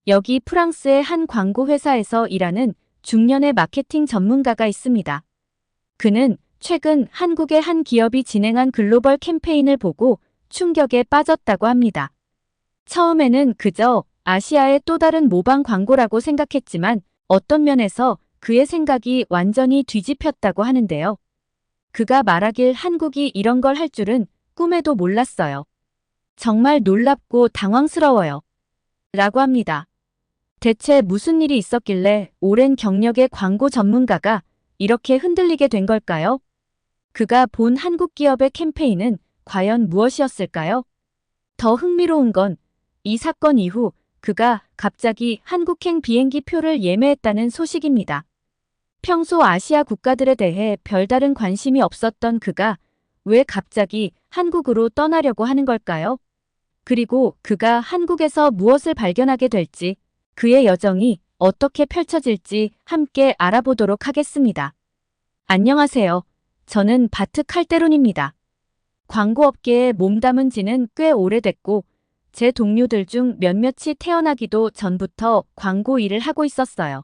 여기 프랑스의 한 광고 회사에서 일하는 중년의 마케팅 전문가가 있습니다. 그는 최근 한국의 한 기업이 진행한 글로벌 캠페인을 보고 충격에 빠졌다고 합니다. 처음에는 그저 아시아의 또 다른 모방 광고라고 생각했지만 어떤 면에서 그의 생각이 완전히 뒤집혔다고 하는데요. 그가 말하길 한국이 이런 걸 할 줄은 꿈에도 몰랐어요. 정말 놀랍고 당황스러워요. 라고 합니다. 대체 무슨 일이 있었길래 오랜 경력의 광고 전문가가 이렇게 흔들리게 된 걸까요? 그가 본 한국 기업의 캠페인은 과연 무엇이었을까요? 더 흥미로운 건 이 사건 이후 그가 갑자기 한국행 비행기 표를 예매했다는 소식입니다. 평소 아시아 국가들에 대해 별다른 관심이 없었던 그가 왜 갑자기 한국으로 떠나려고 하는 걸까요? 그리고 그가 한국에서 무엇을 발견하게 될지, 그의 여정이 어떻게 펼쳐질지 함께 알아보도록 하겠습니다. 안녕하세요. 저는 바트 칼데론입니다. 광고업계에 몸담은 지는 꽤 오래됐고 제 동료들 중 몇몇이 태어나기도 전부터 광고 일을 하고 있었어요.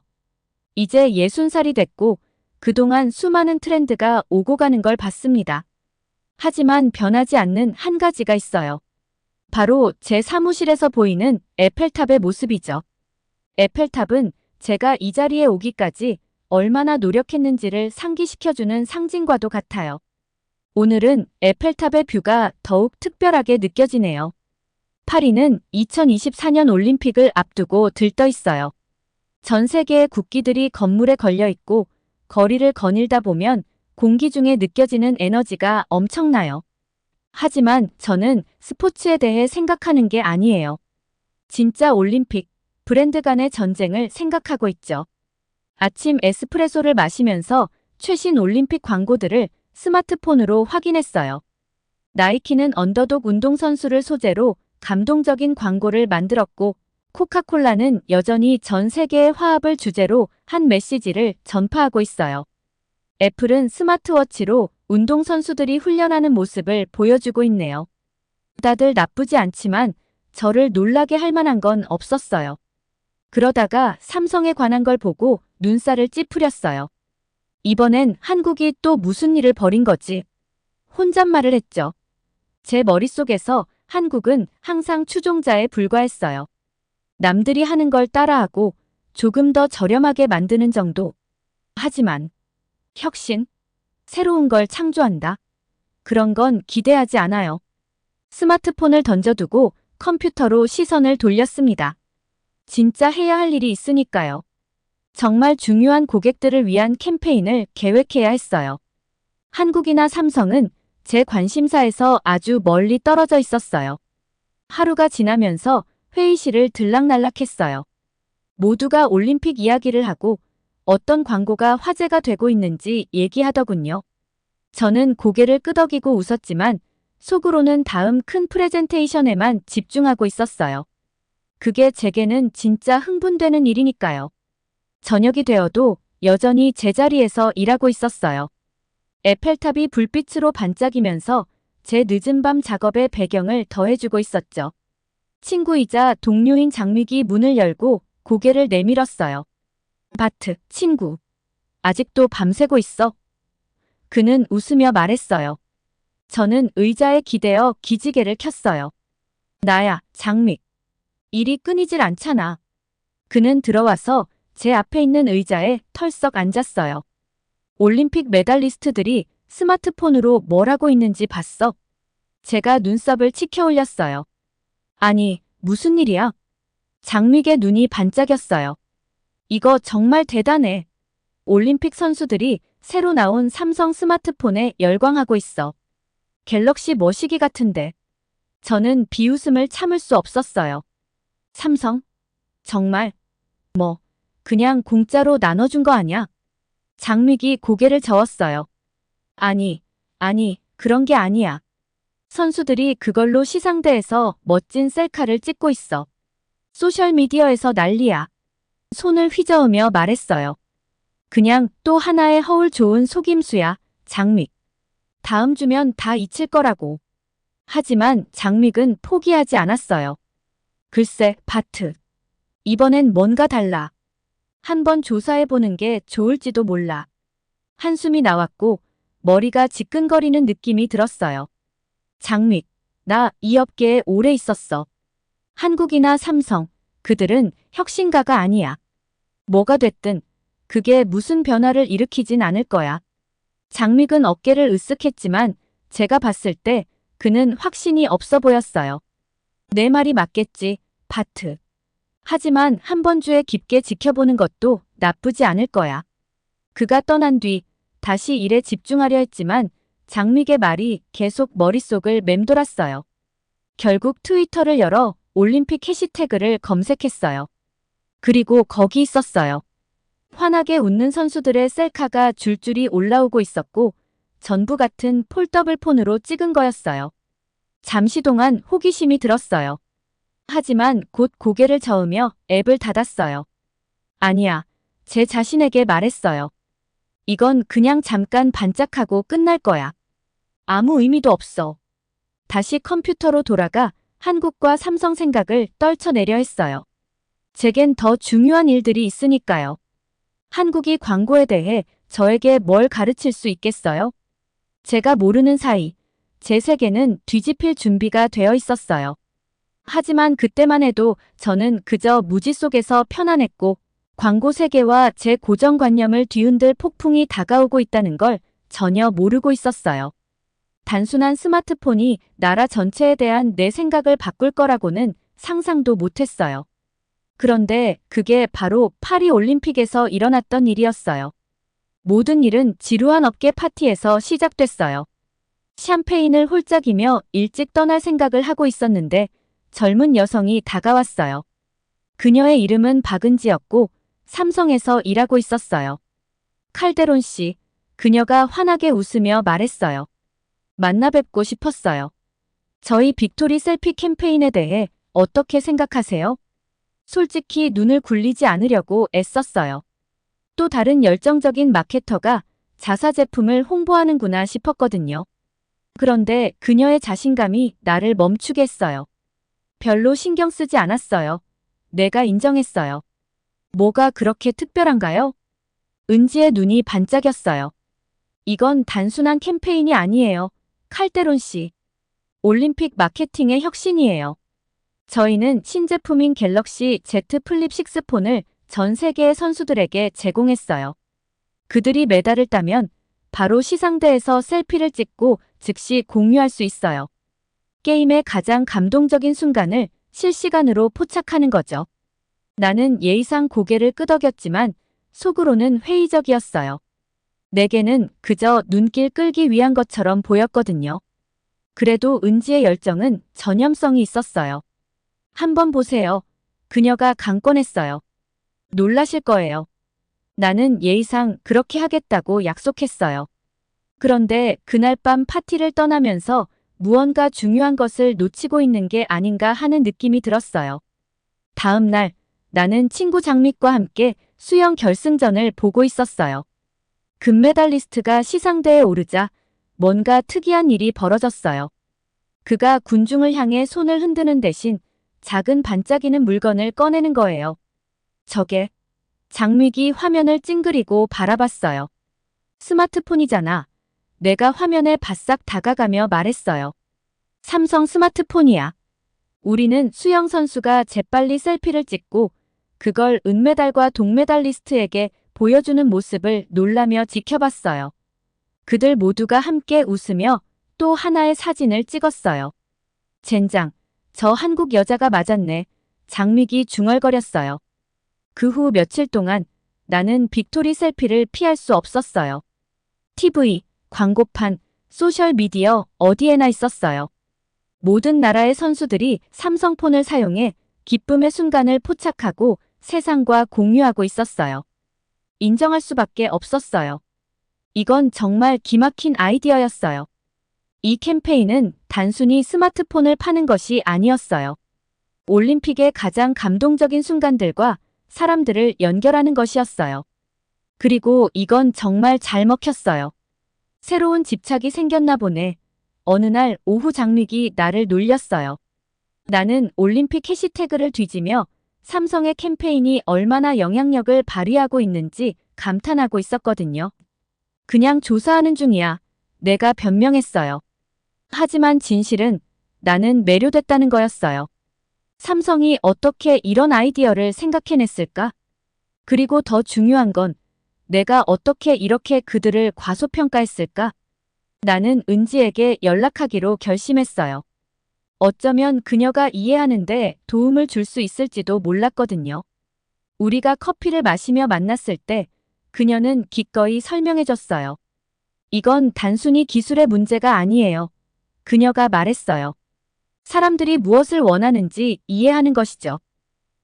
이제 60살이 됐고 그동안 수많은 트렌드가 오고 가는 걸 봤습니다. 하지만 변하지 않는 한 가지가 있어요. 바로 제 사무실에서 보이는 에펠탑의 모습이죠. 에펠탑은 제가 이 자리에 오기까지 얼마나 노력했는지를 상기시켜주는 상징과도 같아요. 오늘은 에펠탑의 뷰가 더욱 특별하게 느껴지네요. 파리는 2024년 올림픽을 앞두고 들떠 있어요. 전 세계의 국기들이 건물에 걸려 있고 거리를 거닐다 보면 공기 중에 느껴지는 에너지가 엄청나요. 하지만 저는 스포츠에 대해 생각하는 게 아니에요. 진짜 올림픽, 브랜드 간의 전쟁을 생각하고 있죠. 아침 에스프레소를 마시면서 최신 올림픽 광고들을 스마트폰으로 확인했어요. 나이키는 언더독 운동선수를 소재로 감동적인 광고를 만들었고 코카콜라는 여전히 전 세계의 화합을 주제로 한 메시지를 전파하고 있어요. 애플은 스마트워치로 운동선수들이 훈련하는 모습을 보여주고 있네요. 다들 나쁘지 않지만 저를 놀라게 할 만한 건 없었어요. 그러다가 삼성에 관한 걸 보고 눈살을 찌푸렸어요. 이번엔 한국이 또 무슨 일을 벌인 거지? 혼잣말을 했죠. 제 머릿속에서 한국은 항상 추종자에 불과했어요. 남들이 하는 걸 따라하고 조금 더 저렴하게 만드는 정도. 하지만 혁신? 새로운 걸 창조한다? 그런 건 기대하지 않아요. 스마트폰을 던져두고 컴퓨터로 시선을 돌렸습니다. 진짜 해야 할 일이 있으니까요. 정말 중요한 고객들을 위한 캠페인을 계획해야 했어요. 한국이나 삼성은 제 관심사에서 아주 멀리 떨어져 있었어요. 하루가 지나면서 회의실을 들락날락했어요. 모두가 올림픽 이야기를 하고 어떤 광고가 화제가 되고 있는지 얘기하더군요. 저는 고개를 끄덕이고 웃었지만 속으로는 다음 큰 프레젠테이션에만 집중하고 있었어요. 그게 제게는 진짜 흥분되는 일이니까요. 저녁이 되어도 여전히 제자리에서 일하고 있었어요. 에펠탑이 불빛으로 반짝이면서 제 늦은 밤 작업의 배경을 더해주고 있었죠. 친구이자 동료인 장미기 문을 열고 고개를 내밀었어요. 바트, 친구. 아직도 밤새고 있어? 그는 웃으며 말했어요. 저는 의자에 기대어 기지개를 켰어요. 나야, 장미. 일이 끊이질 않잖아. 그는 들어와서 제 앞에 있는 의자에 털썩 앉았어요. 올림픽 메달리스트들이 스마트폰으로 뭘 하고 있는지 봤어? 제가 눈썹을 치켜 올렸어요. 아니, 무슨 일이야? 장미의 눈이 반짝였어요. 이거 정말 대단해. 올림픽 선수들이 새로 나온 삼성 스마트폰에 열광하고 있어. 갤럭시 머시기 같은데. 저는 비웃음을 참을 수 없었어요. 삼성? 정말? 뭐, 그냥 공짜로 나눠준 거 아냐? 장미기 고개를 저었어요. 아니, 그런 게 아니야. 선수들이 그걸로 시상대에서 멋진 셀카를 찍고 있어. 소셜미디어에서 난리야. 손을 휘저으며 말했어요. 그냥 또 하나의 허울 좋은 속임수야, 장믹. 다음 주면 다 잊힐 거라고. 하지만 장믹은 포기하지 않았어요. 글쎄, 바트. 이번엔 뭔가 달라. 한번 조사해보는 게 좋을지도 몰라. 한숨이 나왔고 머리가 지끈거리는 느낌이 들었어요. 장밋, 나 이 업계에 오래 있었어. 한국이나 삼성, 그들은 혁신가가 아니야. 뭐가 됐든 그게 무슨 변화를 일으키진 않을 거야. 장밋은 어깨를 으쓱했지만 제가 봤을 때 그는 확신이 없어 보였어요. 내 말이 맞겠지, 바트. 하지만 한 번 주에 깊게 지켜보는 것도 나쁘지 않을 거야. 그가 떠난 뒤 다시 일에 집중하려 했지만 장밋의 말이 계속 머릿속을 맴돌았어요. 결국 트위터를 열어 올림픽 해시태그를 검색했어요. 그리고 거기 있었어요. 환하게 웃는 선수들의 셀카가 줄줄이 올라오고 있었고 전부 같은 폴더블 폰으로 찍은 거였어요. 잠시 동안 호기심이 들었어요. 하지만 곧 고개를 저으며 앱을 닫았어요. 아니야, 제 자신에게 말했어요. 이건 그냥 잠깐 반짝하고 끝날 거야. 아무 의미도 없어. 다시 컴퓨터로 돌아가 한국과 삼성 생각을 떨쳐내려 했어요. 제겐 더 중요한 일들이 있으니까요. 한국이 광고에 대해 저에게 뭘 가르칠 수 있겠어요? 제가 모르는 사이 제 세계는 뒤집힐 준비가 되어 있었어요. 하지만 그때만 해도 저는 그저 무지 속에서 편안했고 광고 세계와 제 고정관념을 뒤흔들 폭풍이 다가오고 있다는 걸 전혀 모르고 있었어요. 단순한 스마트폰이 나라 전체에 대한 내 생각을 바꿀 거라고는 상상도 못했어요. 그런데 그게 바로 파리 올림픽에서 일어났던 일이었어요. 모든 일은 지루한 업계 파티에서 시작됐어요. 샴페인을 홀짝이며 일찍 떠날 생각을 하고 있었는데 젊은 여성이 다가왔어요. 그녀의 이름은 박은지였고 삼성에서 일하고 있었어요. 칼데론 씨, 그녀가 환하게 웃으며 말했어요. 만나 뵙고 싶었어요. 저희 빅토리 셀피 캠페인에 대해 어떻게 생각하세요? 솔직히 눈을 굴리지 않으려고 애썼어요. 또 다른 열정적인 마케터가 자사 제품을 홍보하는구나 싶었거든요. 그런데 그녀의 자신감이 나를 멈추게 했어요. 별로 신경 쓰지 않았어요. 내가 인정했어요. 뭐가 그렇게 특별한가요? 은지의 눈이 반짝였어요. 이건 단순한 캠페인이 아니에요. 칼데론 씨. 올림픽 마케팅의 혁신이에요. 저희는 신제품인 갤럭시 Z 플립 6 폰을 전 세계의 선수들에게 제공했어요. 그들이 메달을 따면 바로 시상대에서 셀피를 찍고 즉시 공유할 수 있어요. 게임의 가장 감동적인 순간을 실시간으로 포착하는 거죠. 나는 예의상 고개를 끄덕였지만 속으로는 회의적이었어요. 내게는 그저 눈길 끌기 위한 것처럼 보였거든요. 그래도 은지의 열정은 전염성이 있었어요. 한번 보세요. 그녀가 강권했어요. 놀라실 거예요. 나는 예의상 그렇게 하겠다고 약속했어요. 그런데 그날 밤 파티를 떠나면서 무언가 중요한 것을 놓치고 있는 게 아닌가 하는 느낌이 들었어요. 다음 날 나는 친구 장밋과 함께 수영 결승전을 보고 있었어요. 금메달리스트가 시상대에 오르자 뭔가 특이한 일이 벌어졌어요. 그가 군중을 향해 손을 흔드는 대신 작은 반짝이는 물건을 꺼내는 거예요. 저게. 장밋이 화면을 찡그리고 바라봤어요. 스마트폰이잖아. 내가 화면에 바싹 다가가며 말했어요. 삼성 스마트폰이야. 우리는 수영 선수가 재빨리 셀피를 찍고 그걸 은메달과 동메달리스트에게 보여주는 모습을 놀라며 지켜봤어요. 그들 모두가 함께 웃으며 또 하나의 사진을 찍었어요. 젠장, 저 한국 여자가 맞았네. 장밋이 중얼거렸어요. 그 후 며칠 동안 나는 빅토리 셀피를 피할 수 없었어요. TV, 광고판, 소셜미디어 어디에나 있었어요. 모든 나라의 선수들이 삼성폰을 사용해 기쁨의 순간을 포착하고 세상과 공유하고 있었어요. 인정할 수밖에 없었어요. 이건 정말 기막힌 아이디어였어요. 이 캠페인은 단순히 스마트폰을 파는 것이 아니었어요. 올림픽의 가장 감동적인 순간들과 사람들을 연결하는 것이었어요. 그리고 이건 정말 잘 먹혔어요. 새로운 집착이 생겼나 보네. 어느 날 오후 장밋이 나를 놀렸어요. 나는 올림픽 해시태그를 뒤지며 삼성의 캠페인이 얼마나 영향력을 발휘하고 있는지 감탄하고 있었거든요. 그냥 조사하는 중이야. 내가 변명했어요. 하지만 진실은 나는 매료됐다는 거였어요. 삼성이 어떻게 이런 아이디어를 생각해냈을까? 그리고 더 중요한 건 내가 어떻게 이렇게 그들을 과소평가했을까? 나는 은지에게 연락하기로 결심했어요. 어쩌면 그녀가 이해하는데 도움을 줄 수 있을지도 몰랐거든요. 우리가 커피를 마시며 만났을 때 그녀는 기꺼이 설명해줬어요. 이건 단순히 기술의 문제가 아니에요. 그녀가 말했어요. 사람들이 무엇을 원하는지 이해하는 것이죠.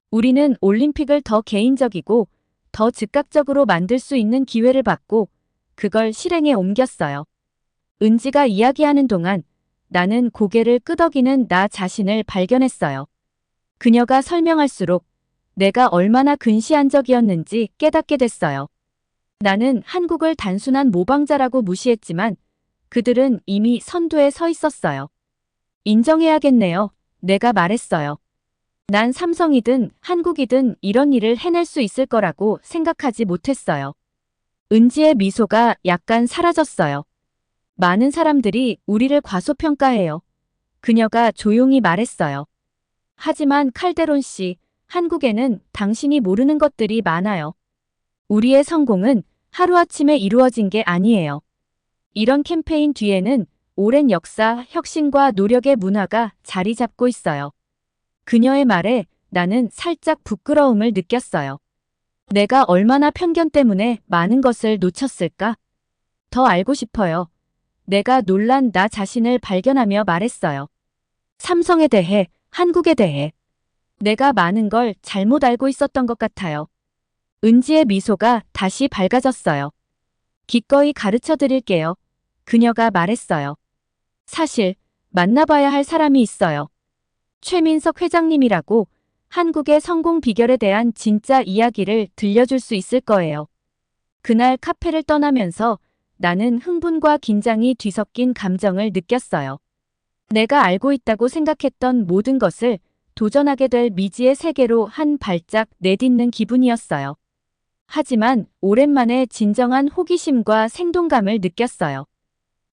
우리는 올림픽을 더 개인적이고 더 즉각적으로 만들 수 있는 기회를 받고 그걸 실행에 옮겼어요. 은지가 이야기하는 동안 나는 고개를 끄덕이는 나 자신을 발견했어요. 그녀가 설명할수록 내가 얼마나 근시안적이었는지 깨닫게 됐어요. 나는 한국을 단순한 모방자라고 무시했지만 그들은 이미 선두에 서 있었어요. 인정해야겠네요. 내가 말했어요. 난 삼성이든 한국이든 이런 일을 해낼 수 있을 거라고 생각하지 못했어요. 은지의 미소가 약간 사라졌어요. 많은 사람들이 우리를 과소평가해요. 그녀가 조용히 말했어요. 하지만 칼데론 씨, 한국에는 당신이 모르는 것들이 많아요. 우리의 성공은 하루아침에 이루어진 게 아니에요. 이런 캠페인 뒤에는 오랜 역사, 혁신과 노력의 문화가 자리 잡고 있어요. 그녀의 말에 나는 살짝 부끄러움을 느꼈어요. 내가 얼마나 편견 때문에 많은 것을 놓쳤을까? 더 알고 싶어요. 내가 놀란 나 자신을 발견하며 말했어요. 삼성에 대해, 한국에 대해. 내가 많은 걸 잘못 알고 있었던 것 같아요. 은지의 미소가 다시 밝아졌어요. 기꺼이 가르쳐 드릴게요. 그녀가 말했어요. 사실 만나봐야 할 사람이 있어요. 최민석 회장님이라고 한국의 성공 비결에 대한 진짜 이야기를 들려줄 수 있을 거예요. 그날 카페를 떠나면서 나는 흥분과 긴장이 뒤섞인 감정을 느꼈어요. 내가 알고 있다고 생각했던 모든 것을 도전하게 될 미지의 세계로 한 발짝 내딛는 기분이었어요. 하지만 오랜만에 진정한 호기심과 생동감을 느꼈어요.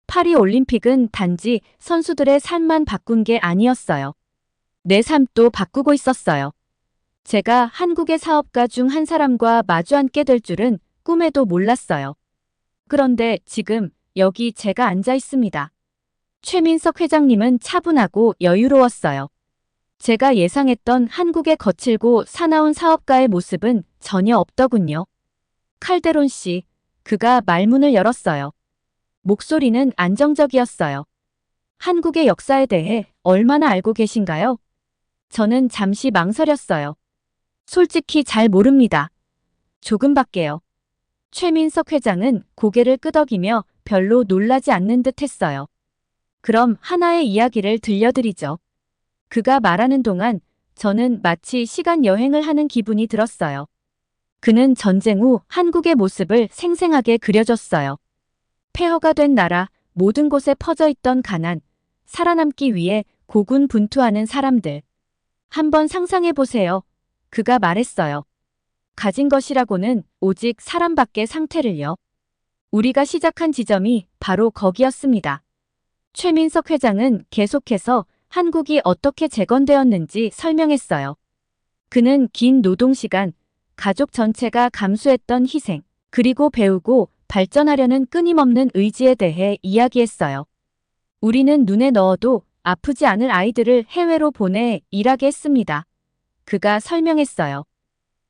파리 올림픽은 단지 선수들의 삶만 바꾼 게 아니었어요. 내 삶도 바꾸고 있었어요. 제가 한국의 사업가 중 한 사람과 마주 앉게 될 줄은 꿈에도 몰랐어요. 그런데 지금 여기 제가 앉아 있습니다. 최민석 회장님은 차분하고 여유로웠어요. 제가 예상했던 한국의 거칠고 사나운 사업가의 모습은 전혀 없더군요. 칼데론 씨, 그가 말문을 열었어요. 목소리는 안정적이었어요. 한국의 역사에 대해 얼마나 알고 계신가요? 저는 잠시 망설였어요. 솔직히 잘 모릅니다. 조금밖에요. 최민석 회장은 고개를 끄덕이며 별로 놀라지 않는 듯 했어요. 그럼 하나의 이야기를 들려드리죠. 그가 말하는 동안 저는 마치 시간 여행을 하는 기분이 들었어요. 그는 전쟁 후 한국의 모습을 생생하게 그려줬어요. 폐허가 된 나라, 모든 곳에 퍼져 있던 가난, 살아남기 위해 고군분투하는 사람들. 한번 상상해 보세요. 그가 말했어요. 가진 것이라고는 오직 사람밖에 상태를요. 우리가 시작한 지점이 바로 거기였습니다. 최민석 회장은 계속해서 한국이 어떻게 재건되었는지 설명했어요. 그는 긴 노동시간, 가족 전체가 감수했던 희생, 그리고 배우고 발전하려는 끊임없는 의지에 대해 이야기했어요. 우리는 눈에 넣어도 아프지 않을 아이들을 해외로 보내 일하게 했습니다. 그가 설명했어요.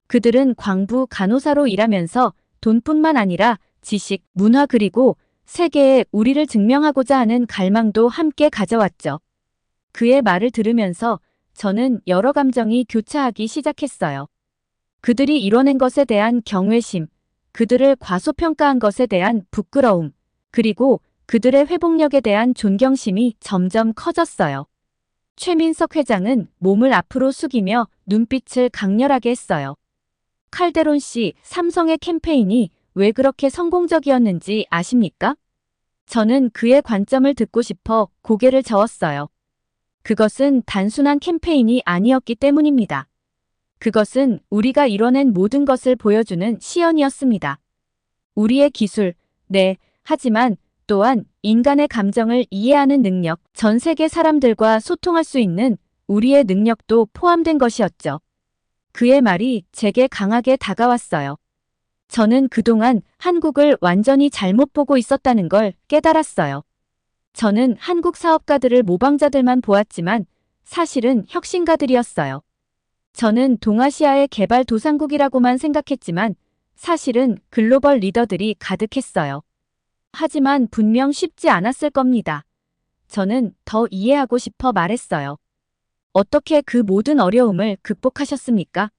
그들은 광부 간호사로 일하면서 돈뿐만 아니라 지식, 문화 그리고 세계에 우리를 증명하고자 하는 갈망도 함께 가져왔죠. 그의 말을 들으면서 저는 여러 감정이 교차하기 시작했어요. 그들이 이뤄낸 것에 대한 경외심, 그들을 과소평가한 것에 대한 부끄러움, 그리고 그들의 회복력에 대한 존경심이 점점 커졌어요. 최민석 회장은 몸을 앞으로 숙이며 눈빛을 강렬하게 했어요. 칼데론 씨, 삼성의 캠페인이 왜 그렇게 성공적이었는지 아십니까? 저는 그의 관점을 듣고 싶어 고개를 저었어요. 그것은 단순한 캠페인이 아니었기 때문입니다. 그것은 우리가 이뤄낸 모든 것을 보여주는 시연이었습니다. 우리의 기술, 네, 하지만 또한 인간의 감정을 이해하는 능력, 전 세계 사람들과 소통할 수 있는 우리의 능력도 포함된 것이었죠. 그의 말이 제게 강하게 다가왔어요. 저는 그동안 한국을 완전히 잘못 보고 있었다는 걸 깨달았어요. 저는 한국 사업가들을 모방자들만 보았지만 사실은 혁신가들이었어요. 저는 동아시아의 개발 도상국이라고만 생각했지만 사실은 글로벌 리더들이 가득했어요. 하지만 분명 쉽지 않았을 겁니다. 저는 더 이해하고 싶어 말했어요. 어떻게 그 모든 어려움을 극복하셨습니까?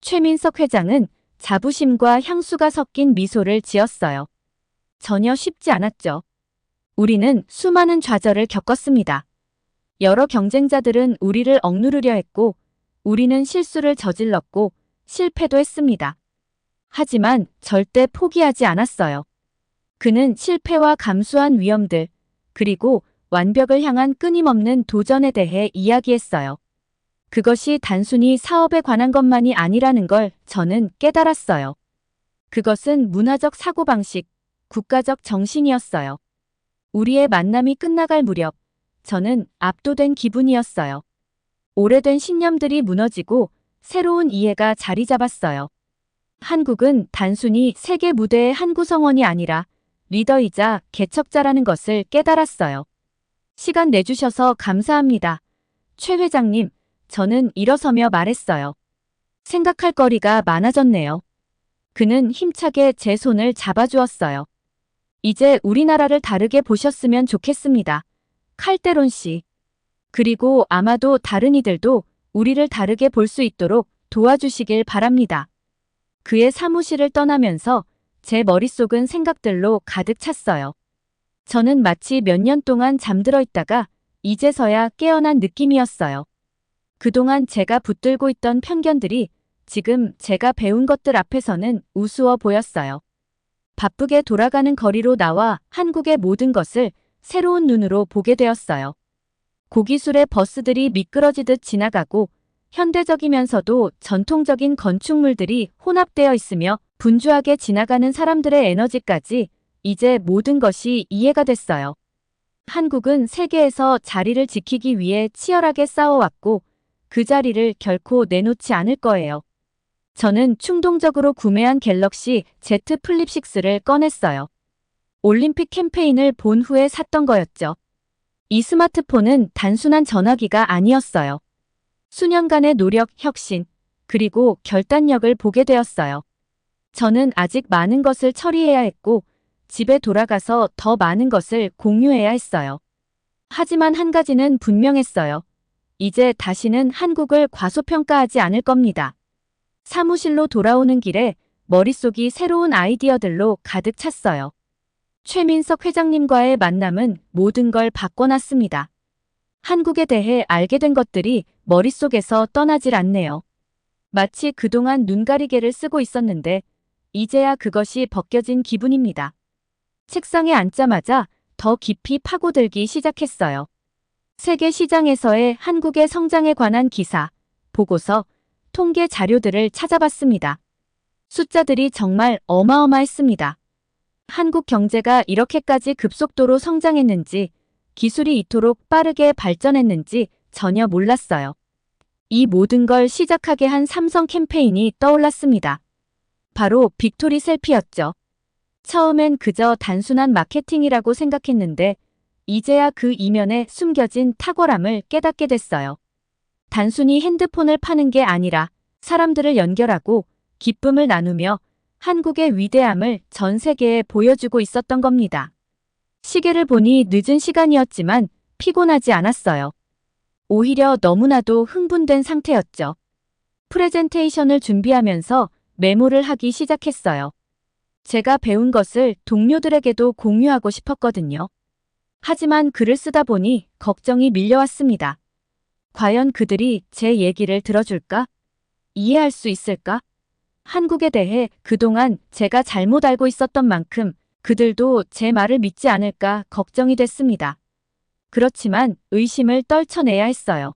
최민석 회장은 자부심과 향수가 섞인 미소를 지었어요. 전혀 쉽지 않았죠. 우리는 수많은 좌절을 겪었습니다. 여러 경쟁자들은 우리를 억누르려 했고, 우리는 실수를 저질렀고, 실패도 했습니다. 하지만 절대 포기하지 않았어요. 그는 실패와 감수한 위험들, 그리고 완벽을 향한 끊임없는 도전에 대해 이야기했어요. 그것이 단순히 사업에 관한 것만이 아니라는 걸 저는 깨달았어요. 그것은 문화적 사고방식, 국가적 정신이었어요. 우리의 만남이 끝나갈 무렵, 저는 압도된 기분이었어요. 오래된 신념들이 무너지고 새로운 이해가 자리 잡았어요. 한국은 단순히 세계 무대의 한 구성원이 아니라 리더이자 개척자라는 것을 깨달았어요. 시간 내주셔서 감사합니다. 최 회장님, 저는 일어서며 말했어요. 생각할 거리가 많아졌네요. 그는 힘차게 제 손을 잡아주었어요. 이제 우리나라를 다르게 보셨으면 좋겠습니다. 칼데론 씨. 그리고 아마도 다른 이들도 우리를 다르게 볼 수 있도록 도와주시길 바랍니다. 그의 사무실을 떠나면서 제 머릿속은 생각들로 가득 찼어요. 저는 마치 몇 년 동안 잠들어 있다가 이제서야 깨어난 느낌이었어요. 그동안 제가 붙들고 있던 편견들이 지금 제가 배운 것들 앞에서는 우스워 보였어요. 바쁘게 돌아가는 거리로 나와 한국의 모든 것을 새로운 눈으로 보게 되었어요. 고기술의 버스들이 미끄러지듯 지나가고 현대적이면서도 전통적인 건축물들이 혼합되어 있으며 분주하게 지나가는 사람들의 에너지까지 이제 모든 것이 이해가 됐어요. 한국은 세계에서 자리를 지키기 위해 치열하게 싸워왔고 그 자리를 결코 내놓지 않을 거예요. 저는 충동적으로 구매한 갤럭시 Z 플립 6를 꺼냈어요. 올림픽 캠페인을 본 후에 샀던 거였죠. 이 스마트폰은 단순한 전화기가 아니었어요. 수년간의 노력, 혁신, 그리고 결단력을 보게 되었어요. 저는 아직 많은 것을 처리해야 했고 집에 돌아가서 더 많은 것을 공유해야 했어요. 하지만 한 가지는 분명했어요. 이제 다시는 한국을 과소평가하지 않을 겁니다. 사무실로 돌아오는 길에 머릿속이 새로운 아이디어들로 가득 찼어요. 최민석 회장님과의 만남은 모든 걸 바꿔놨습니다. 한국에 대해 알게 된 것들이 머릿속에서 떠나질 않네요. 마치 그동안 눈가리개를 쓰고 있었는데 이제야 그것이 벗겨진 기분입니다. 책상에 앉자마자 더 깊이 파고들기 시작했어요. 세계 시장에서의 한국의 성장에 관한 기사, 보고서, 통계 자료들을 찾아봤습니다. 숫자들이 정말 어마어마했습니다. 한국 경제가 이렇게까지 급속도로 성장했는지, 기술이 이토록 빠르게 발전했는지 전혀 몰랐어요. 이 모든 걸 시작하게 한 삼성 캠페인이 떠올랐습니다. 바로 빅토리 셀피였죠. 처음엔 그저 단순한 마케팅이라고 생각했는데 이제야 그 이면에 숨겨진 탁월함을 깨닫게 됐어요. 단순히 핸드폰을 파는 게 아니라 사람들을 연결하고 기쁨을 나누며 한국의 위대함을 전 세계에 보여주고 있었던 겁니다. 시계를 보니 늦은 시간이었지만 피곤하지 않았어요. 오히려 너무나도 흥분된 상태였죠. 프레젠테이션을 준비하면서 메모를 하기 시작했어요. 제가 배운 것을 동료들에게도 공유하고 싶었거든요. 하지만 글을 쓰다 보니 걱정이 밀려왔습니다. 과연 그들이 제 얘기를 들어줄까? 이해할 수 있을까? 한국에 대해 그동안 제가 잘못 알고 있었던 만큼 그들도 제 말을 믿지 않을까 걱정이 됐습니다. 그렇지만 의심을 떨쳐내야 했어요.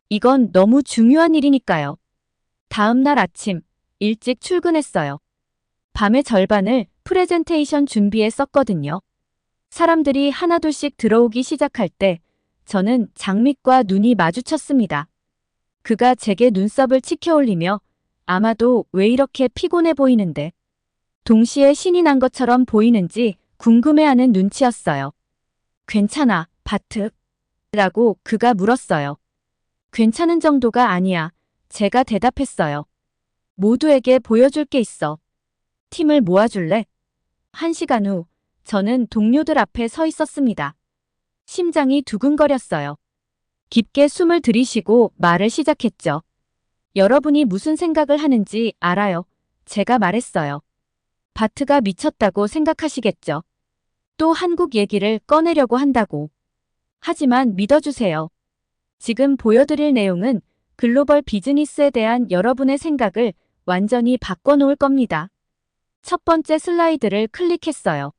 이건 너무 중요한 일이니까요. 다음 날 아침 일찍 출근했어요. 밤의 절반을 프레젠테이션 준비에 썼거든요. 사람들이 하나둘씩 들어오기 시작할 때 저는 장밋과 눈이 마주쳤습니다. 그가 제게 눈썹을 치켜올리며 아마도 왜 이렇게 피곤해 보이는데 동시에 신이 난 것처럼 보이는지 궁금해하는 눈치였어요. 괜찮아, 바트? 라고 그가 물었어요. 괜찮은 정도가 아니야. 제가 대답했어요. 모두에게 보여줄 게 있어. 팀을 모아줄래? 1시간 후 저는 동료들 앞에 서 있었습니다. 심장이 두근거렸어요. 깊게 숨을 들이쉬고 말을 시작했죠. 여러분이 무슨 생각을 하는지 알아요. 제가 말했어요. 바트가 미쳤다고 생각하시겠죠. 또 한국 얘기를 꺼내려고 한다고. 하지만 믿어주세요. 지금 보여드릴 내용은 글로벌 비즈니스에 대한 여러분의 생각을 완전히 바꿔놓을 겁니다. 첫 번째 슬라이드를 클릭했어요.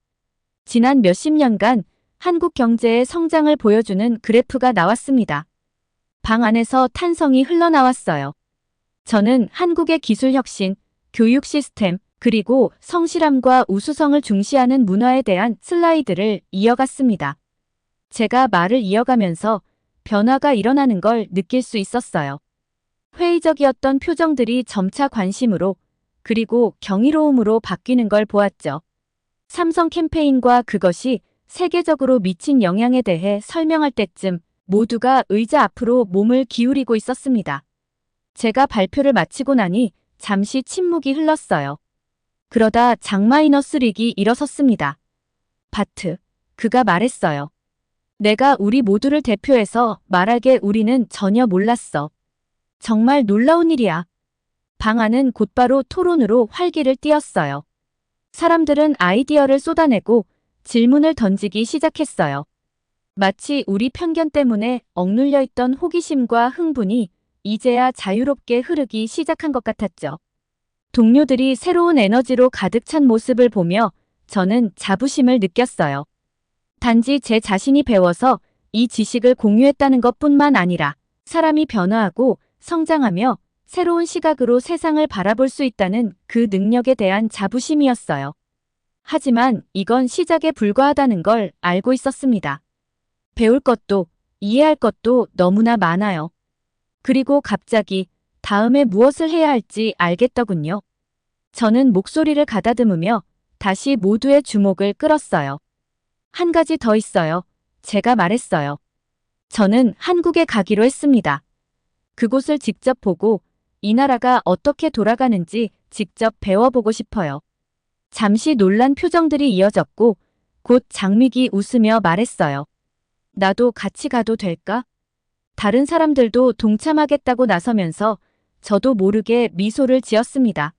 지난 몇십 년간 한국 경제의 성장을 보여주는 그래프가 나왔습니다. 방 안에서 탄성이 흘러나왔어요. 저는 한국의 기술 혁신, 교육 시스템, 그리고 성실함과 우수성을 중시하는 문화에 대한 슬라이드를 이어갔습니다. 제가 말을 이어가면서 변화가 일어나는 걸 느낄 수 있었어요. 회의적이었던 표정들이 점차 관심으로 그리고 경이로움으로 바뀌는 걸 보았죠. 삼성 캠페인과 그것이 세계적으로 미친 영향에 대해 설명할 때쯤 모두가 의자 앞으로 몸을 기울이고 있었습니다. 제가 발표를 마치고 나니 잠시 침묵이 흘렀어요. 그러다 장-3 릭이 일어섰습니다. 바트, 그가 말했어요. 내가 우리 모두를 대표해서 말하게 우리는 전혀 몰랐어. 정말 놀라운 일이야. 방 안은 곧바로 토론으로 활기를 띠었어요. 사람들은 아이디어를 쏟아내고 질문을 던지기 시작했어요. 마치 우리 편견 때문에 억눌려 있던 호기심과 흥분이 이제야 자유롭게 흐르기 시작한 것 같았죠. 동료들이 새로운 에너지로 가득 찬 모습을 보며 저는 자부심을 느꼈어요. 단지 제 자신이 배워서 이 지식을 공유했다는 것뿐만 아니라 사람이 변화하고 성장하며 새로운 시각으로 세상을 바라볼 수 있다는 그 능력에 대한 자부심이었어요. 하지만 이건 시작에 불과하다는 걸 알고 있었습니다. 배울 것도 이해할 것도 너무나 많아요. 그리고 갑자기 다음에 무엇을 해야 할지 알겠더군요. 저는 목소리를 가다듬으며 다시 모두의 주목을 끌었어요. 한 가지 더 있어요. 제가 말했어요. 저는 한국에 가기로 했습니다. 그곳을 직접 보고 이 나라가 어떻게 돌아가는지 직접 배워보고 싶어요. 잠시 놀란 표정들이 이어졌고 곧 장미기 웃으며 말했어요. 나도 같이 가도 될까? 다른 사람들도 동참하겠다고 나서면서 저도 모르게 미소를 지었습니다.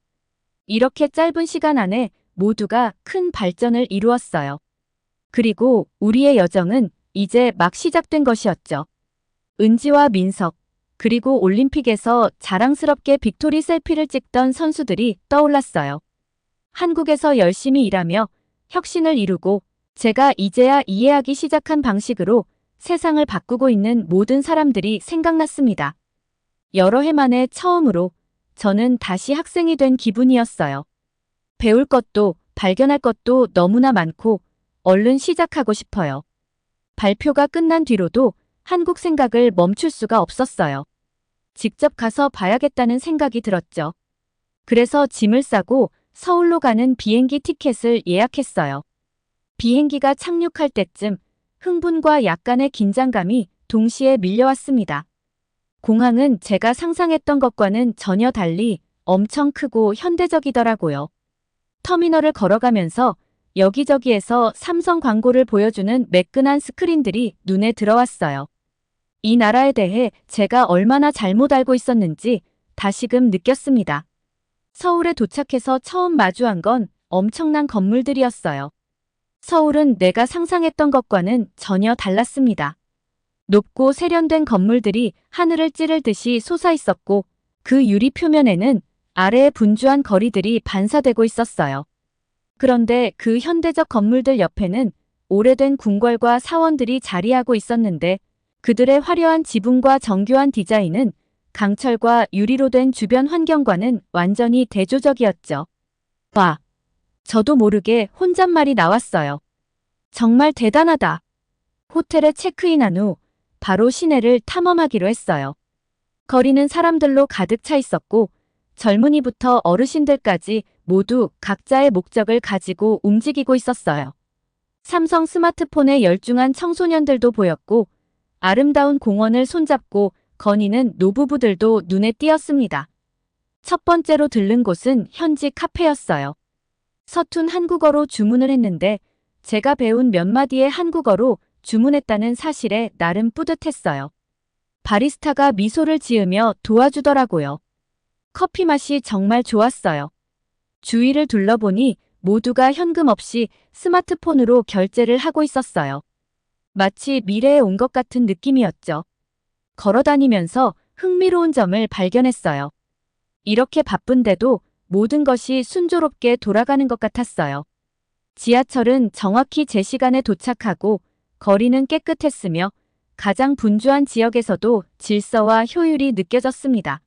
이렇게 짧은 시간 안에 모두가 큰 발전을 이루었어요. 그리고 우리의 여정은 이제 막 시작된 것이었죠. 은지와 민석, 그리고 올림픽에서 자랑스럽게 빅토리 셀피를 찍던 선수들이 떠올랐어요. 한국에서 열심히 일하며 혁신을 이루고 제가 이제야 이해하기 시작한 방식으로 세상을 바꾸고 있는 모든 사람들이 생각났습니다. 여러 해 만에 처음으로 저는 다시 학생이 된 기분이었어요. 배울 것도 발견할 것도 너무나 많고 얼른 시작하고 싶어요. 발표가 끝난 뒤로도 한국 생각을 멈출 수가 없었어요. 직접 가서 봐야겠다는 생각이 들었죠. 그래서 짐을 싸고 서울로 가는 비행기 티켓을 예약했어요. 비행기가 착륙할 때쯤 흥분과 약간의 긴장감이 동시에 밀려왔습니다. 공항은 제가 상상했던 것과는 전혀 달리 엄청 크고 현대적이더라고요. 터미널을 걸어가면서 여기저기에서 삼성 광고를 보여주는 매끈한 스크린들이 눈에 들어왔어요. 이 나라에 대해 제가 얼마나 잘못 알고 있었는지 다시금 느꼈습니다. 서울에 도착해서 처음 마주한 건 엄청난 건물들이었어요. 서울은 내가 상상했던 것과는 전혀 달랐습니다. 높고 세련된 건물들이 하늘을 찌를 듯이 솟아있었고 그 유리 표면에는 아래에 분주한 거리들이 반사되고 있었어요. 그런데 그 현대적 건물들 옆에는 오래된 궁궐과 사원들이 자리하고 있었는데 그들의 화려한 지붕과 정교한 디자인은 강철과 유리로 된 주변 환경과는 완전히 대조적이었죠. 와, 저도 모르게 혼잣말이 나왔어요. 정말 대단하다. 호텔에 체크인한 후 바로 시내를 탐험하기로 했어요. 거리는 사람들로 가득 차 있었고 젊은이부터 어르신들까지 모두 각자의 목적을 가지고 움직이고 있었어요. 삼성 스마트폰에 열중한 청소년들도 보였고 아름다운 공원을 손잡고 거니는 노부부들도 눈에 띄었습니다. 첫 번째로 들른 곳은 현지 카페였어요. 서툰 한국어로 주문을 했는데 제가 배운 몇 마디의 한국어로 주문했다는 사실에 나름 뿌듯했어요. 바리스타가 미소를 지으며 도와주더라고요. 커피 맛이 정말 좋았어요. 주위를 둘러보니 모두가 현금 없이 스마트폰으로 결제를 하고 있었어요. 마치 미래에 온 것 같은 느낌이었죠. 걸어다니면서 흥미로운 점을 발견했어요. 이렇게 바쁜데도 모든 것이 순조롭게 돌아가는 것 같았어요. 지하철은 정확히 제 시간에 도착하고 거리는 깨끗했으며 가장 분주한 지역에서도 질서와 효율이 느껴졌습니다.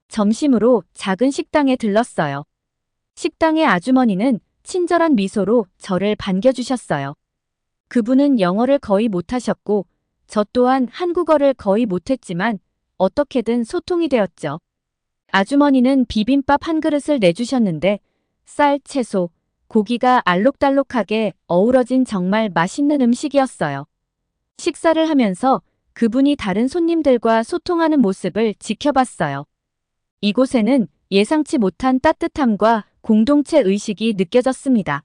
점심으로 작은 식당에 들렀어요. 식당의 아주머니는 친절한 미소로 저를 반겨주셨어요. 그분은 영어를 거의 못하셨고 저 또한 한국어를 거의 못했지만 어떻게든 소통이 되었죠. 아주머니는 비빔밥 한 그릇을 내주셨는데 쌀, 채소, 고기가 알록달록하게 어우러진 정말 맛있는 음식이었어요. 식사를 하면서 그분이 다른 손님들과 소통하는 모습을 지켜봤어요. 이곳에는 예상치 못한 따뜻함과 공동체 의식이 느껴졌습니다.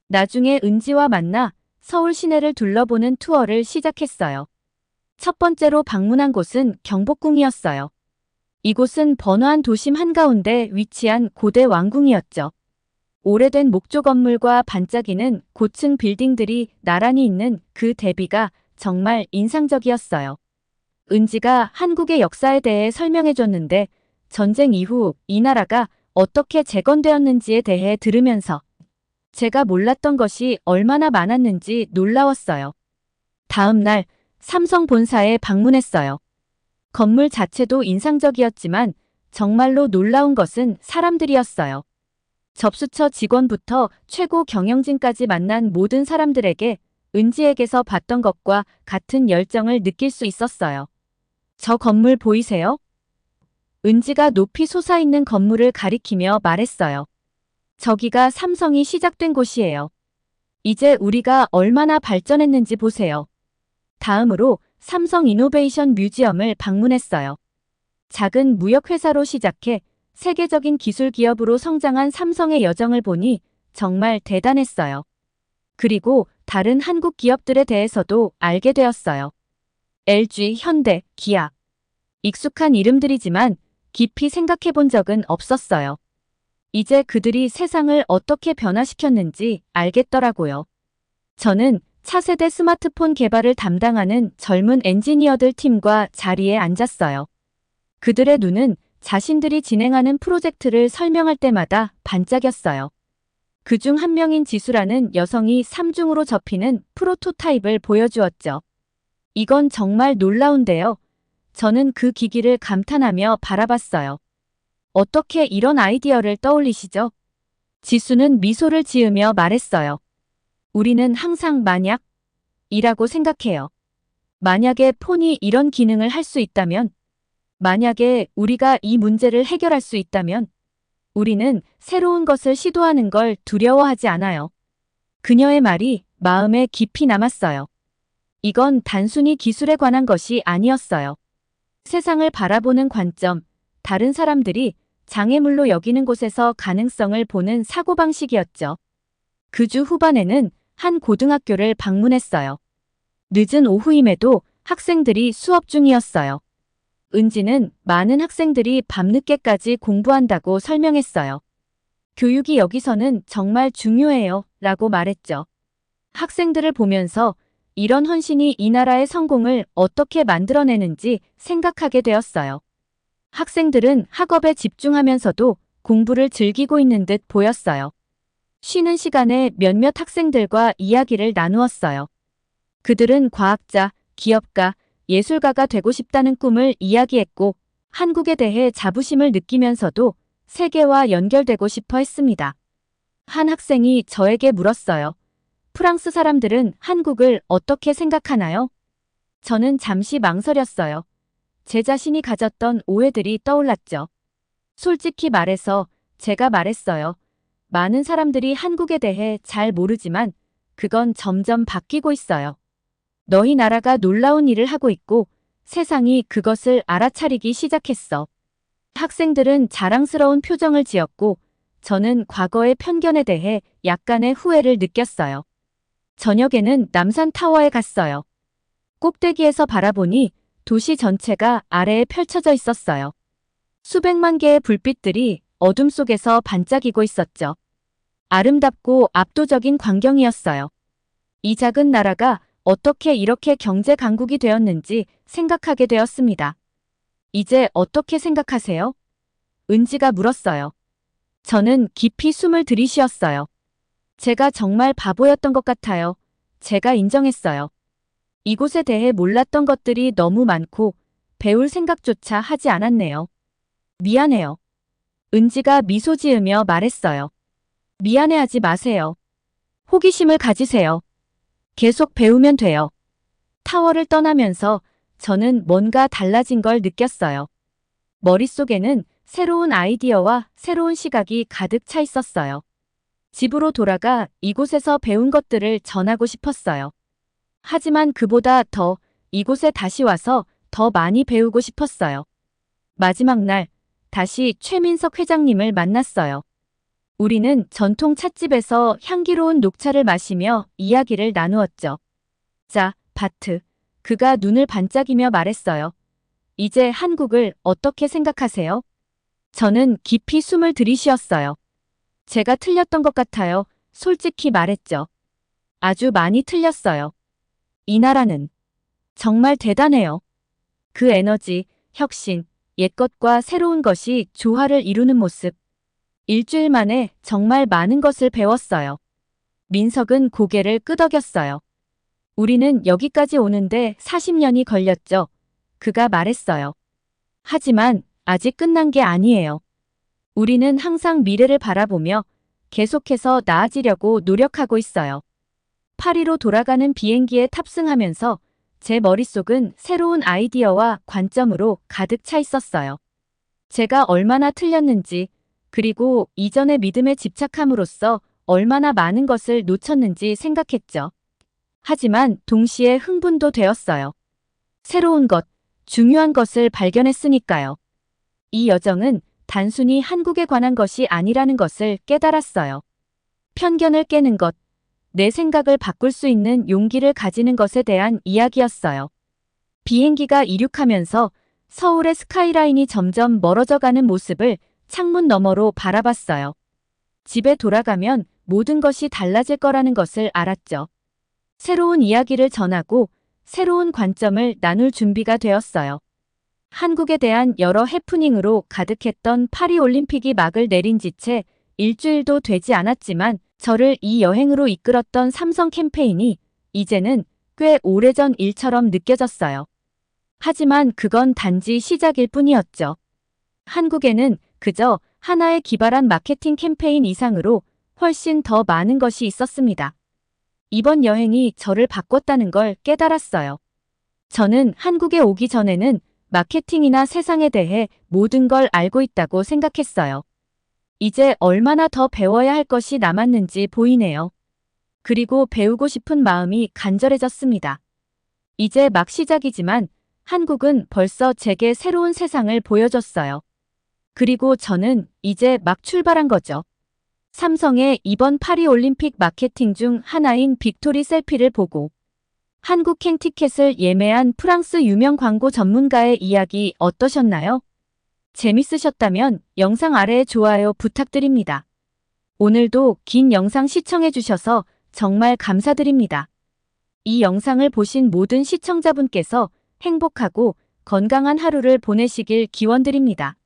나중에 은지와 만나 서울 시내를 둘러보는 투어를 시작했어요. 첫 번째로 방문한 곳은 경복궁이었어요. 이곳은 번화한 도심 한가운데 위치한 고대 왕궁이었죠. 오래된 목조 건물과 반짝이는 고층 빌딩들이 나란히 있는 그 대비가 정말 인상적이었어요. 은지가 한국의 역사에 대해 설명해줬는데 전쟁 이후 이 나라가 어떻게 재건되었는지에 대해 들으면서 제가 몰랐던 것이 얼마나 많았는지 놀라웠어요. 다음 날 삼성 본사에 방문했어요. 건물 자체도 인상적이었지만 정말로 놀라운 것은 사람들이었어요. 접수처 직원부터 최고 경영진까지 만난 모든 사람들에게 은지에게서 봤던 것과 같은 열정을 느낄 수 있었어요. 저 건물 보이세요? 은지가 높이 솟아있는 건물을 가리키며 말했어요. 저기가 삼성이 시작된 곳이에요. 이제 우리가 얼마나 발전했는지 보세요. 다음으로 삼성 이노베이션 뮤지엄을 방문했어요. 작은 무역회사로 시작해 세계적인 기술 기업으로 성장한 삼성의 여정을 보니 정말 대단했어요. 그리고 다른 한국 기업들에 대해서도 알게 되었어요. LG, 현대, 기아. 익숙한 이름들이지만 깊이 생각해 본 적은 없었어요. 이제 그들이 세상을 어떻게 변화시켰는지 알겠더라고요. 저는 차세대 스마트폰 개발을 담당하는 젊은 엔지니어들 팀과 자리에 앉았어요. 그들의 눈은 자신들이 진행하는 프로젝트를 설명할 때마다 반짝였어요. 그중 한 명인 지수라는 여성이 3중으로 접히는 프로토타입을 보여주었죠. 이건 정말 놀라운데요. 저는 그 기기를 감탄하며 바라봤어요. 어떻게 이런 아이디어를 떠올리시죠? 지수는 미소를 지으며 말했어요. 우리는 항상 만약이라고 생각해요. 만약에 폰이 이런 기능을 할 수 있다면, 만약에 우리가 이 문제를 해결할 수 있다면, 우리는 새로운 것을 시도하는 걸 두려워하지 않아요. 그녀의 말이 마음에 깊이 남았어요. 이건 단순히 기술에 관한 것이 아니었어요. 세상을 바라보는 관점, 다른 사람들이 장애물로 여기는 곳에서 가능성을 보는 사고방식이었죠. 그 주 후반에는 한 고등학교를 방문했어요. 늦은 오후임에도 학생들이 수업 중이었어요. 은지는 많은 학생들이 밤늦게까지 공부한다고 설명했어요. 교육이 여기서는 정말 중요해요 라고 말했죠. 학생들을 보면서 이런 헌신이 이 나라의 성공을 어떻게 만들어내는지 생각하게 되었어요. 학생들은 학업에 집중하면서도 공부를 즐기고 있는 듯 보였어요. 쉬는 시간에 몇몇 학생들과 이야기를 나누었어요. 그들은 과학자, 기업가, 예술가가 되고 싶다는 꿈을 이야기했고 한국에 대해 자부심을 느끼면서도 세계와 연결되고 싶어 했습니다. 한 학생이 저에게 물었어요. 프랑스 사람들은 한국을 어떻게 생각하나요? 저는 잠시 망설였어요. 제 자신이 가졌던 오해들이 떠올랐죠. 솔직히 말해서 제가 말했어요. 많은 사람들이 한국에 대해 잘 모르지만 그건 점점 바뀌고 있어요. 너희 나라가 놀라운 일을 하고 있고 세상이 그것을 알아차리기 시작했어. 학생들은 자랑스러운 표정을 지었고 저는 과거의 편견에 대해 약간의 후회를 느꼈어요. 저녁에는 남산타워에 갔어요. 꼭대기에서 바라보니 도시 전체가 아래에 펼쳐져 있었어요. 수백만 개의 불빛들이 어둠 속에서 반짝이고 있었죠. 아름답고 압도적인 광경이었어요. 이 작은 나라가 어떻게 이렇게 경제 강국이 되었는지 생각하게 되었습니다. 이제 어떻게 생각하세요? 은지가 물었어요. 저는 깊이 숨을 들이쉬었어요. 제가 정말 바보였던 것 같아요. 제가 인정했어요. 이곳에 대해 몰랐던 것들이 너무 많고 배울 생각조차 하지 않았네요. 미안해요. 은지가 미소 지으며 말했어요. 미안해하지 마세요. 호기심을 가지세요. 계속 배우면 돼요. 타워를 떠나면서 저는 뭔가 달라진 걸 느꼈어요. 머릿속에는 새로운 아이디어와 새로운 시각이 가득 차 있었어요. 집으로 돌아가 이곳에서 배운 것들을 전하고 싶었어요. 하지만 그보다 더 이곳에 다시 와서 더 많이 배우고 싶었어요. 마지막 날 다시 최민석 회장님을 만났어요. 우리는 전통 찻집에서 향기로운 녹차를 마시며 이야기를 나누었죠. 자, 바트. 그가 눈을 반짝이며 말했어요. 이제 한국을 어떻게 생각하세요? 저는 깊이 숨을 들이쉬었어요. 제가 틀렸던 것 같아요. 솔직히 말했죠. 아주 많이 틀렸어요. 이 나라는 정말 대단해요. 그 에너지, 혁신, 옛것과 새로운 것이 조화를 이루는 모습. 일주일 만에 정말 많은 것을 배웠어요. 민석은 고개를 끄덕였어요. 우리는 여기까지 오는데 40년이 걸렸죠. 그가 말했어요. 하지만 아직 끝난 게 아니에요. 우리는 항상 미래를 바라보며 계속해서 나아지려고 노력하고 있어요. 파리로 돌아가는 비행기에 탑승하면서 제 머릿속은 새로운 아이디어와 관점으로 가득 차 있었어요. 제가 얼마나 틀렸는지, 그리고 이전의 믿음에 집착함으로써 얼마나 많은 것을 놓쳤는지 생각했죠. 하지만 동시에 흥분도 되었어요. 새로운 것, 중요한 것을 발견했으니까요. 이 여정은 단순히 한국에 관한 것이 아니라는 것을 깨달았어요. 편견을 깨는 것, 내 생각을 바꿀 수 있는 용기를 가지는 것에 대한 이야기였어요. 비행기가 이륙하면서 서울의 스카이라인이 점점 멀어져가는 모습을 창문 너머로 바라봤어요. 집에 돌아가면 모든 것이 달라질 거라는 것을 알았죠. 새로운 이야기를 전하고 새로운 관점을 나눌 준비가 되었어요. 한국에 대한 여러 해프닝으로 가득했던 파리올림픽이 막을 내린 지 채 일주일도 되지 않았지만 저를 이 여행으로 이끌었던 삼성 캠페인이 이제는 꽤 오래전 일처럼 느껴졌어요. 하지만 그건 단지 시작일 뿐이었죠. 한국에는 그저 하나의 기발한 마케팅 캠페인 이상으로 훨씬 더 많은 것이 있었습니다. 이번 여행이 저를 바꿨다는 걸 깨달았어요. 저는 한국에 오기 전에는 마케팅이나 세상에 대해 모든 걸 알고 있다고 생각했어요. 이제 얼마나 더 배워야 할 것이 남았는지 보이네요. 그리고 배우고 싶은 마음이 간절해졌습니다. 이제 막 시작이지만 한국은 벌써 제게 새로운 세상을 보여줬어요. 그리고 저는 이제 막 출발한 거죠. 삼성의 이번 파리올림픽 마케팅 중 하나인 빅토리 셀피를 보고 한국 행 티켓을 예매한 프랑스 유명 광고 전문가의 이야기 어떠셨나요? 재밌으셨다면 영상 아래에 좋아요 부탁드립니다. 오늘도 긴 영상 시청해주셔서 정말 감사드립니다. 이 영상을 보신 모든 시청자분께서 행복하고 건강한 하루를 보내시길 기원드립니다.